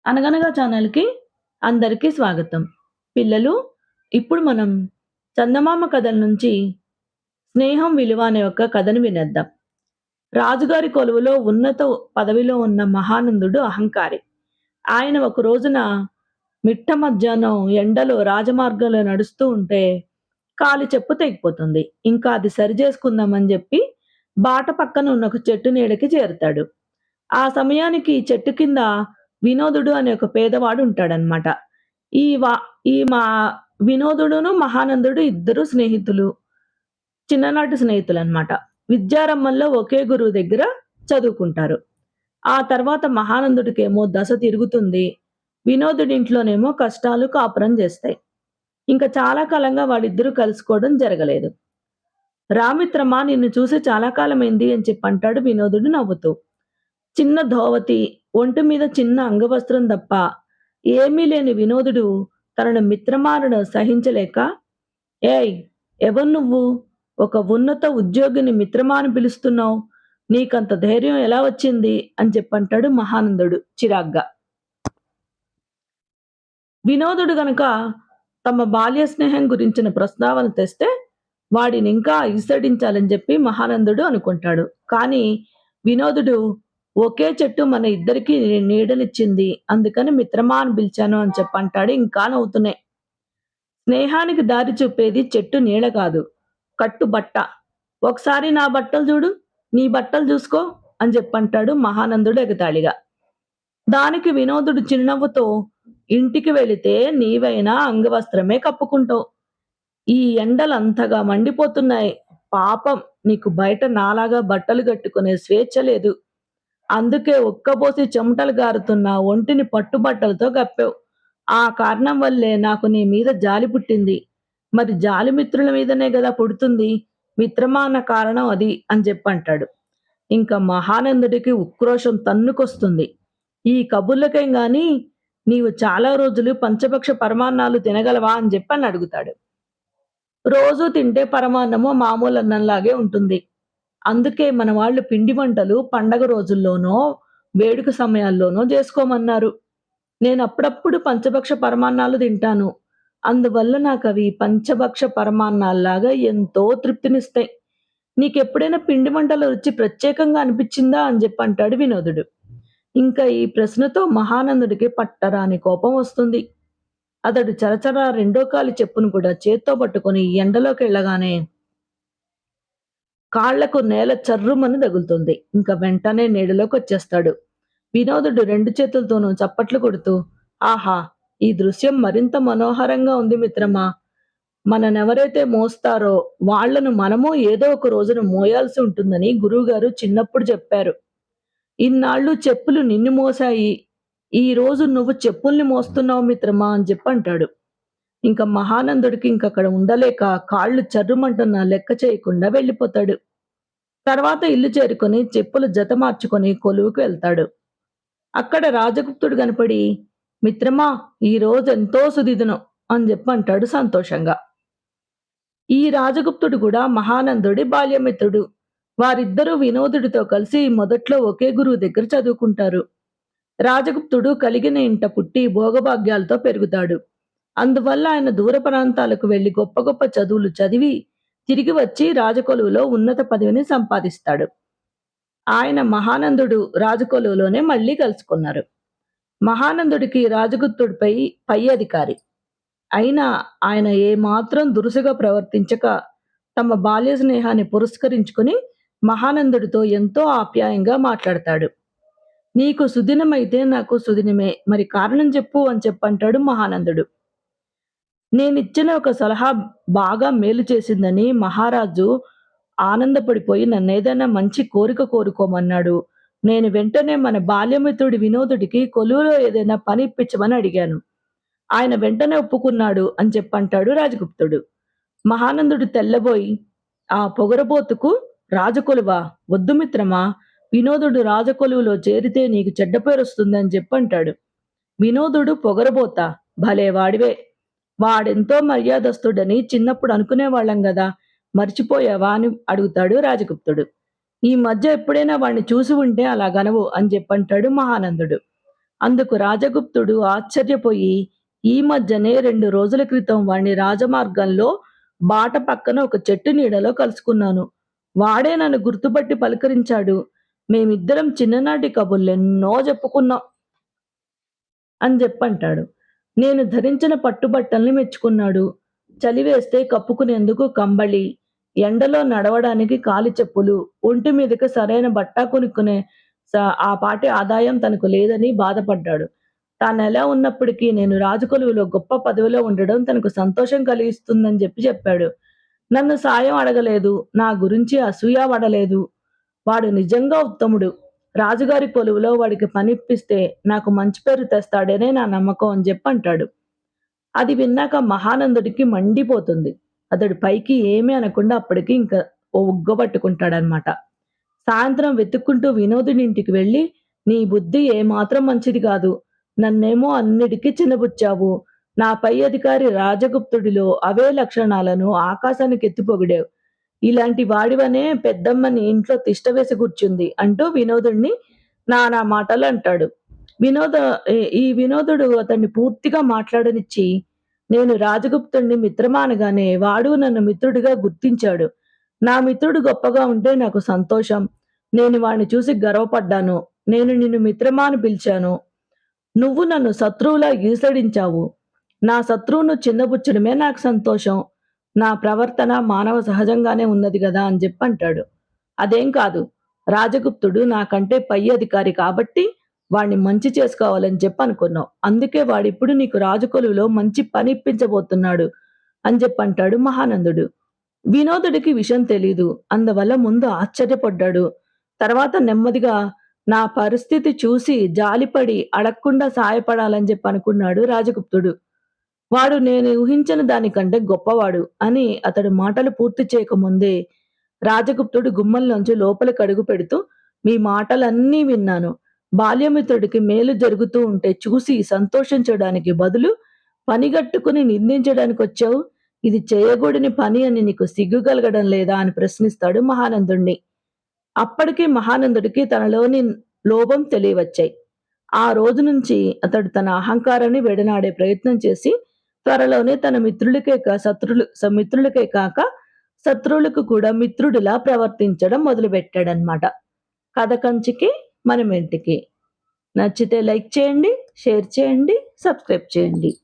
అనగనగా ఛానల్‌కి అందరికీ స్వాగతం. పిల్లలు, ఇప్పుడు మనం చందమామ కథల నుంచి 'స్నేహం విలువ' అనే ఒక కథను వినేద్దాం. రాజుగారి కొలువులో ఉన్నత పదవిలో ఉన్న మహానందుడు అహంకారి. ఆయన ఒక రోజున మిట్ట మధ్యాహ్నం ఎండలో రాజమార్గంలో నడుస్తూ ఉంటే కాలి చెప్పు తెగిపోతుంది. ఇంకా అది సరిజేసుకుందామని జెప్పి బాట పక్కన ఉన్న ఒక చెట్టు నీడకి చేరుతాడు. ఆ సమయానికి చెట్టు కింద వినోదుడు అనే ఒక పేదవాడు ఉంటాడనమాట. ఈ వా ఈ మా వినోదుడును, మహానందుడు ఇద్దరు స్నేహితులు. చిన్ననాటి స్నేహితులనమాట. విద్యారంభంలో ఒకే గురువు దగ్గర చదువుకుంటారు. ఆ తర్వాత మహానందుడికేమో దశ తిరుగుతుంది. వినోదుడింట్లోనేమో కష్టాలు కాపురం జేస్తాయి. ఇంక చాలా కాలంగా వాళ్ళిద్దరూ కలుసుకోవడం జరగలేదు. "రా మిత్రమా, నిన్ను చూసి చాలా కాలమైంది" అని చెప్పంటాడు వినోదుడు నవ్వుతూ. చిన్న ధోవతి, ఒంటి మీద చిన్న అంగవస్త్రం తప్ప ఏమీ లేని వినోదుడు తనను మిత్రమారడం సహించలేక, "ఏయ్! ఎవరు నువ్వు? ఒక ఉన్నత ఉద్యోగిని మిత్రమా అని పిలుస్తున్నావు? నీకంత ధైర్యం ఎలా వచ్చింది?" అని చెప్పంటాడు మహానందుడు చిరాగ్గా. వినోదుడు గనక తమ బాల్య స్నేహం గురించిన ప్రస్తావన తెస్తే వాడినింకా ఈసడించాలని చెప్పి మహానందుడు అనుకుంటాడు. కానీ వినోదుడు ఒకే చెట్టు మన ఇద్దరికీ నీడనిచ్చింది. అందుకని మిత్రమా అని పిలిచాను అని చెప్పంటాడు ఇంకా నవ్వుతూనే. స్నేహానికి దారి చూపేది చెట్టు నీడ కాదు, కట్టుబట్ట. ఒకసారి నా బట్టలు చూడు, నీ బట్టలు చూసుకో అని చెప్పంటాడు మహానందుడు ఎగతాళిగా. దానికి వినోదుడు చిరునవ్వుతో, ఇంటికి వెళితే నీవైనా అంగవస్త్రమే కప్పుకుంటావు. ఈ ఎండలంతగా మండిపోతున్నాయి. పాపం నీకు బయట నాలాగా బట్టలు కట్టుకునే స్వేచ్ఛ లేదు. అందుకే ఉక్కబోసి చెమటలు గారుతున్న ఒంటిని పట్టుబట్టలతో కప్పావు. ఆ కారణం వల్లే నాకు నీ మీద జాలి పుట్టింది. మరి జాలి మిత్రుల మీదనే గదా పుడుతుంది. మిత్రమా అన్న కారణం అది అని చెప్పంటాడు. ఇంక మహానందుడికి ఉక్రోషం తన్నుకొస్తుంది. ఈ కబుర్లకేం గాని నీవు చాలా రోజులు పంచభక్ష పరమాన్నాలు తినగలవా అని చెప్పని అడుగుతాడు. రోజూ తింటే పరమాన్నము మామూలు అన్నంలాగే ఉంటుంది. అందుకే మన వాళ్ళు పిండి వంటలు పండగ రోజుల్లోనో, వేడుక సమయాల్లోనో జేసుకోమన్నారు. నేనప్పుడప్పుడు పంచభక్ష పరమాన్నాలు తింటాను. అందువల్ల నాకవి పంచభక్ష పరమాన్నాల్లాగా ఎంతో తృప్తినిస్తాయి. నీకెప్పుడైనా పిండి వంటల రుచి ప్రత్యేకంగా అనిపిచ్చిందా అని జెప్పంటాడు వినోదుడు. ఇంకా ఈ ప్రశ్నతో మహానందుడికి పట్టరాని కోపం వస్తుంది. అతడు చరచరా రెండో కాలి చెప్పును కూడా చేత్తో పట్టుకొని ఎండలోకెళ్ళగానే కాళ్లకు నేల చర్రుమని తగులుతుంది. ఇంక వెంటనే నీడలోకొచ్చేస్తాడు. వినోదుడు రెండు చేతులతోనూ చప్పట్లు కొడుతూ, "ఆహా! ఈ దృశ్యం మరింత మనోహరంగా ఉంది మిత్రమా. మననెవరైతే మోస్తారో వాళ్ళను మనము ఏదో ఒక రోజున మోయాల్సి ఉంటుందని గురువుగారు చిన్నప్పుడు చెప్పారు. ఇన్నాళ్ళు చెప్పులు నిన్ను మోసాయి. ఈ రోజు నువ్వు చెప్పుల్ని మోస్తున్నావు మిత్రమా" అని చెప్పంటాడు. ఇంక మహానందుడికి ఇంకక్కడ ఉండలేక కాళ్ళు చర్రుమంటున్నా లెక్క చేయకుండా వెళ్ళిపోతాడు. తర్వాత ఇల్లు చేరుకొని చెప్పులు జత మార్చుకొని కొలువుకి వెళ్తాడు. అక్కడ రాజగుప్తుడు కనపడి, "మిత్రమా, ఈ రోజెంతో సుదిదినం" అని చెప్పంటాడు సంతోషంగా. ఈ రాజగుప్తుడు కూడా మహానందుడి బాల్యమిత్రుడు. వారిద్దరూ వినోదుడితో కలిసి మొదట్లో ఒకే గురువు దగ్గర చదువుకుంటారు. రాజగుప్తుడు కలిగిన ఇంట పుట్టి భోగభాగ్యాలతో పెరుగుతాడు. అందువల్ల ఆయన దూర ప్రాంతాలకు వెళ్లి గొప్ప గొప్ప చదువులు చదివి తిరిగి వచ్చి రాజకొలువులో ఉన్నత పదవిని సంపాదిస్తాడు. ఆయన మహానందుడు రాజకొలువులోనే మళ్ళీ కలుసుకున్నారు. మహానందుడికి రాజగుప్తుడిపై పై అధికారి. అయినా ఆయన ఏమాత్రం దురుసుగా ప్రవర్తించక తమ బాల్య స్నేహాన్ని పురస్కరించుకుని మహానందుడితో ఎంతో ఆప్యాయంగా మాట్లాడతాడు. "నీకు సుదినమైతే నాకు సుదినమే. మరి కారణం చెప్పు" అని చెప్పంటాడు మహానందుడు. నేనిచ్చిన ఒక సలహా బాగా మేలు చేసిందని మహారాజు ఆనందపడిపోయి నన్నేదైనా మంచి కోరిక కోరుకోమన్నాడు. నేను వెంటనే మన బాల్యమిత్రుడి వినోదుడికి కొలువులో ఏదైనా పని ఇప్పించమని అడిగాను. ఆయన వెంటనే ఒప్పుకున్నాడు అని చెప్పంటాడు రాజగుప్తుడు. మహానందుడు తెల్లబోయి, "ఆ పొగరబోతుకు రాజకొలువా? వద్దు మిత్రమా. వినోదుడు రాజకొలువులో చేరితే నీకు చెడ్డ పేరొస్తుంది" అని చెప్పంటాడు. వినోదుడు పొగరబోతా? భలే వాడివే! వాడెంతో మర్యాదస్తుడని చిన్నప్పుడు అనుకునేవాళ్ళం గదా! మర్చిపోయావా అని అడుగుతాడు రాజగుప్తుడు. "ఈ మధ్య ఎప్పుడైనా వాడిని చూసి ఉంటే అలాగనవు" అని చెప్పంటాడు మహానందుడు. అందుకు రాజగుప్తుడు ఆశ్చర్యపోయి, ఈ మధ్యనే 2 రోజుల క్రితం వాణ్ణి రాజమార్గంలో బాట పక్కన ఒక చెట్టు నీడలో కలుసుకున్నాను. వాడే నన్ను గుర్తుపట్టి పలకరించాడు. మేమిద్దరం చిన్ననాటి కబుర్లెన్నో చెప్పుకున్నాం అని జెప్పంటాడు. నేను ధరించిన పట్టుబట్టల్ని మెచ్చుకున్నాడు. చలివేస్తే కప్పుకునేందుకు కంబళి, ఎండలో నడవడానికి కాలి చెప్పులు, ఒంటి మీదకి సరైన బట్ట కొనుక్కునే ఆ పాటి ఆదాయం తనకు లేదని బాధపడ్డాడు. తానెలా ఉన్నప్పటికీ నేను రాజకొలువులో గొప్ప పదవిలో ఉండడం తనకు సంతోషం కలిగిస్తుందని చెప్పాడు. నన్ను సాయం అడగలేదు. నా గురించి అసూయ పడలేదు. వాడు నిజంగా ఉత్తముడు. రాజుగారి కొలువులో వాడికి పనిప్పిస్తే నాకు మంచి పేరు తెస్తాడనే నా నమ్మకం అని జెప్పంటాడు. అది విన్నాక మహానందుడికి మండిపోతుంది. అతడు పైకి ఏమీ అనకుండా అప్పటికి ఇంకా ఉగ్గబట్టుకుంటాడనమాట. సాయంత్రం వెతుక్కుంటూ వినోదుని ఇంటికి వెళ్ళి, "నీ బుద్ధి ఏమాత్రం మంచిది కాదు. నన్నేమో అన్నిటికీ చిన్నబుచ్చావు. నా పై అధికారి రాజగుప్తుడిలో అవే లక్షణాలను ఆకాశానికి ఎత్తి పొగిడావు. ఇలాంటి వాడివనే పెద్దమ్మని ఇంట్లో తిష్టవేసి కూర్చుంది" అంటూ వినోదుడిని నానా మాటలు అంటాడు. వినోద ఈ వినోదుడు అతన్ని పూర్తిగా మాట్లాడనిచ్చి, "నేను రాజగుప్తుడిని మిత్రమా అనగానే వాడు నన్ను మిత్రుడిగా గుర్తించాడు. నా మిత్రుడు గొప్పగా ఉంటే నాకు సంతోషం. నేను వాడిని చూసి గర్వపడ్డాను. నేను నిన్ను మిత్రమా అని పిలిచాను. నువ్వు నన్ను శత్రువులా ఈసడించావు. నా శత్రువును చిన్నబుచ్చడమే నాకు సంతోషం. నా ప్రవర్తన మానవ సహజంగానే ఉన్నది గదా!" అని జెప్పంటాడు. "అదేం కాదు. రాజగుప్తుడు నాకంటే పై అధికారి కాబట్టి వాడిని మంచి చేసుకోవాలని చెప్పనుకున్నావు. అందుకే వాడిప్పుడు నీకు రాజకొలువులో మంచి పనిప్పించబోతున్నాడు" అని జెప్పంటాడు మహానందుడు. వినోదుడికి విషయం తెలీదు. అందువల్ల ముందు ఆశ్చర్యపడ్డాడు. తర్వాత నెమ్మదిగా నా పరిస్థితి చూసి జాలిపడి అడగకుండా సాయపడాలని చెప్పనుకున్నాడు రాజగుప్తుడు. వాడు నేను ఊహించిన దానికంటే గొప్పవాడు అని అతడు మాటలు పూర్తి చేయకముందే రాజగుప్తుడు గుమ్మంలోంచి లోపలికి అడుగు పెడుతూ, "మీ మాటలన్నీ విన్నాను. బాల్యమిత్రుడికి మేలు జరుగుతూ ఉంటే చూసి సంతోషించడానికి బదులు పనిగట్టుకుని నిందించడానికొచ్చావు. ఇది చేయకూడని పని అని నీకు సిగ్గు కలగడం లేదా?" అని ప్రశ్నిస్తాడు మహానందుణ్ణి. అప్పటికి మహానందుడికి తనలోని లోభం తెలియవచ్చాయి. ఆ రోజు నుంచి అతడు తన అహంకారాన్ని విడనాడే ప్రయత్నం చేసి త్వరలోనే తన మిత్రులకే కాక శత్రువులకు కూడా మిత్రుడిలా ప్రవర్తించడం మొదలుపెట్టాడనమాట. కథ కంచికి మనమింటికి. నచ్చితే లైక్ చేయండి, షేర్ చేయండి, సబ్స్క్రైబ్ చేయండి.